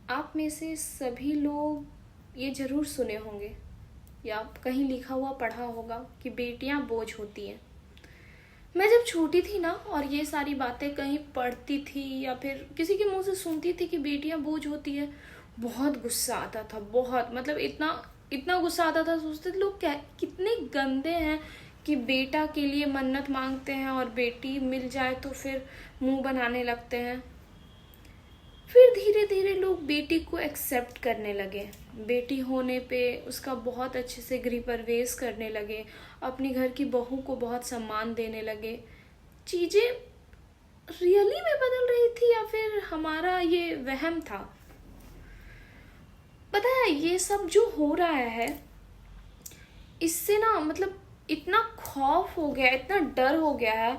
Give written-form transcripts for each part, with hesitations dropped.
आप में से सभी लोग ये ज़रूर सुने होंगे या कहीं लिखा हुआ पढ़ा होगा कि बेटियां बोझ होती हैं। मैं जब छोटी थी ना और ये सारी बातें कहीं पढ़ती थी या फिर किसी के मुंह से सुनती थी कि बेटियां बोझ होती है, बहुत गुस्सा आता था। बहुत मतलब इतना इतना गुस्सा आता था, सोचते थे लोग क्या कितने गंदे हैं कि बेटा के लिए मन्नत मांगते हैं और बेटी मिल जाए तो फिर मुंह बनाने लगते हैं। फिर धीरे धीरे लोग बेटी को एक्सेप्ट करने लगे, बेटी होने पे उसका बहुत अच्छे से गृह प्रवेश करने लगे, अपनी घर की बहू को बहुत सम्मान देने लगे। चीज़ें रियली में बदल रही थी या फिर हमारा ये वहम था? पता है ये सब जो हो रहा है इससे ना मतलब इतना खौफ हो गया, इतना डर हो गया है।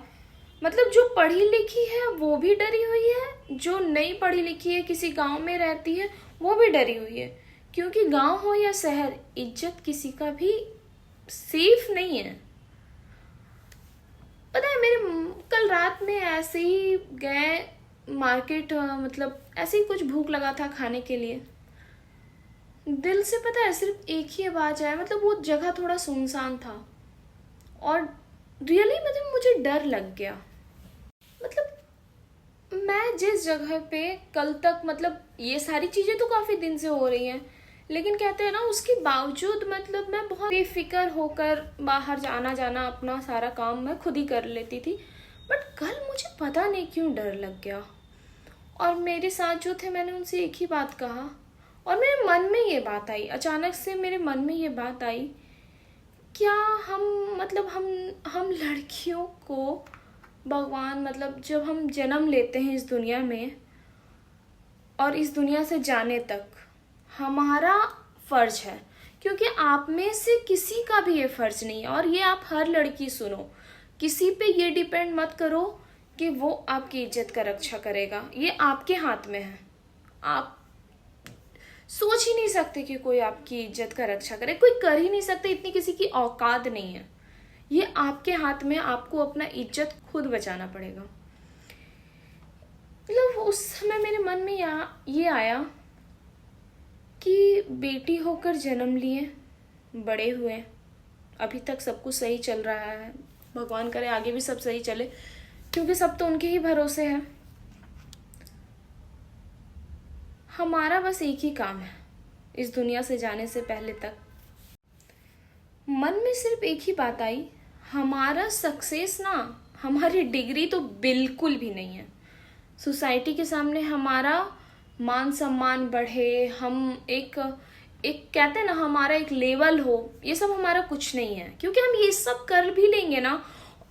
मतलब जो पढ़ी लिखी है वो भी डरी हुई है, जो नहीं पढ़ी लिखी है किसी गांव में रहती है वो भी डरी हुई है। क्योंकि गांव हो या शहर, इज्जत किसी का भी सेफ नहीं है। पता है मेरे कल रात में ऐसे ही गए मार्केट, मतलब ऐसे ही कुछ भूख लगा था खाने के लिए। दिल से पता है सिर्फ एक ही आवाज आया, मतलब वो जगह थोड़ा सुनसान था और रियली मतलब मुझे डर लग गया। मतलब मैं जिस जगह पे कल तक मतलब ये सारी चीज़ें तो काफ़ी दिन से हो रही हैं, लेकिन कहते हैं ना उसके बावजूद मतलब मैं बहुत बेफिक्र होकर बाहर आना जाना अपना सारा काम मैं खुद ही कर लेती थी। बट कल मुझे पता नहीं क्यों डर लग गया और मेरे साथ जो थे मैंने उनसे एक ही बात कहा और मेरे मन में ये बात आई, अचानक से मेरे मन में ये बात आई, क्या हम मतलब हम लड़कियों को भगवान मतलब जब हम जन्म लेते हैं इस दुनिया में और इस दुनिया से जाने तक हमारा फर्ज है, क्योंकि आप में से किसी का भी ये फर्ज नहीं है। और ये आप हर लड़की सुनो, किसी पे ये डिपेंड मत करो कि वो आपकी इज्जत का रक्षा करेगा, ये आपके हाथ में है। आप सोच ही नहीं सकते कि कोई आपकी इज्जत का रक्षा करे, कोई कर ही नहीं सकते, इतनी किसी की औकात नहीं है। ये आपके हाथ में, आपको अपना इज्जत खुद बचाना पड़ेगा। मतलब उस समय मेरे मन में ये आया कि बेटी होकर जन्म लिए, बड़े हुए, अभी तक सब कुछ सही चल रहा है, भगवान करे आगे भी सब सही चले, क्योंकि सब तो उनके ही भरोसे है। हमारा बस एक ही काम है इस दुनिया से जाने से पहले तक। मन में सिर्फ एक ही बात आई, हमारा सक्सेस ना हमारी डिग्री तो बिल्कुल भी नहीं है। सोसाइटी के सामने हमारा मान सम्मान बढ़े, हम एक कहते हैं ना हमारा एक लेवल हो, ये सब हमारा कुछ नहीं है। क्योंकि हम ये सब कर भी लेंगे ना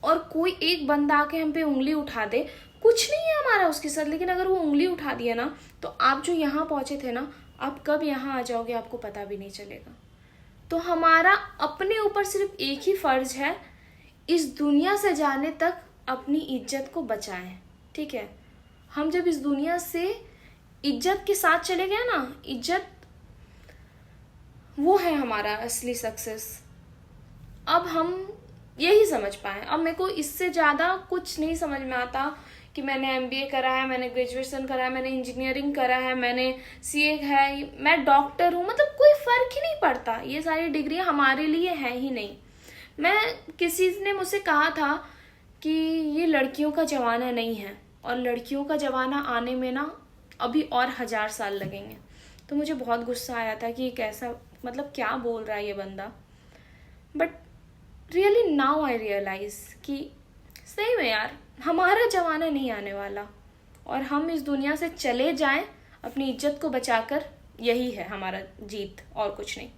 और कोई एक बंदा आके हम पे उंगली उठा दे, कुछ नहीं है हमारा उसके साथ, लेकिन अगर वो उंगली उठा दिया ना तो आप जो यहाँ पहुंचे थे ना, आप कब यहाँ आ जाओगे आपको पता भी नहीं चलेगा। तो हमारा अपने ऊपर सिर्फ एक ही फर्ज है, इस दुनिया से जाने तक अपनी इज्जत को बचाएं। ठीक है, हम जब इस दुनिया से इज्जत के साथ चले गए ना, इज्जत वो है हमारा असली सक्सेस। अब हम यही समझ पाए, अब मेरे को इससे ज़्यादा कुछ नहीं समझ में आता कि मैंने एमबीए करा है, मैंने ग्रेजुएशन करा है, मैंने इंजीनियरिंग करा है, मैंने सीए है, मैं डॉक्टर हूँ, मतलब कोई फर्क ही नहीं पड़ता। ये सारी डिग्रियाँ हमारे लिए है ही नहीं। मैं किसी ने मुझसे कहा था कि ये लड़कियों का ज़माना नहीं है और लड़कियों का ज़माना आने में ना अभी और 1000 साल लगेंगे। तो मुझे बहुत गुस्सा आया था कि कैसा मतलब क्या बोल रहा है ये बंदा। But really now I realize कि सही में यार हमारा ज़माना नहीं आने वाला और हम इस दुनिया से चले जाएं अपनी इज्जत को बचाकर, यही है हमारा जीत और कुछ नहीं।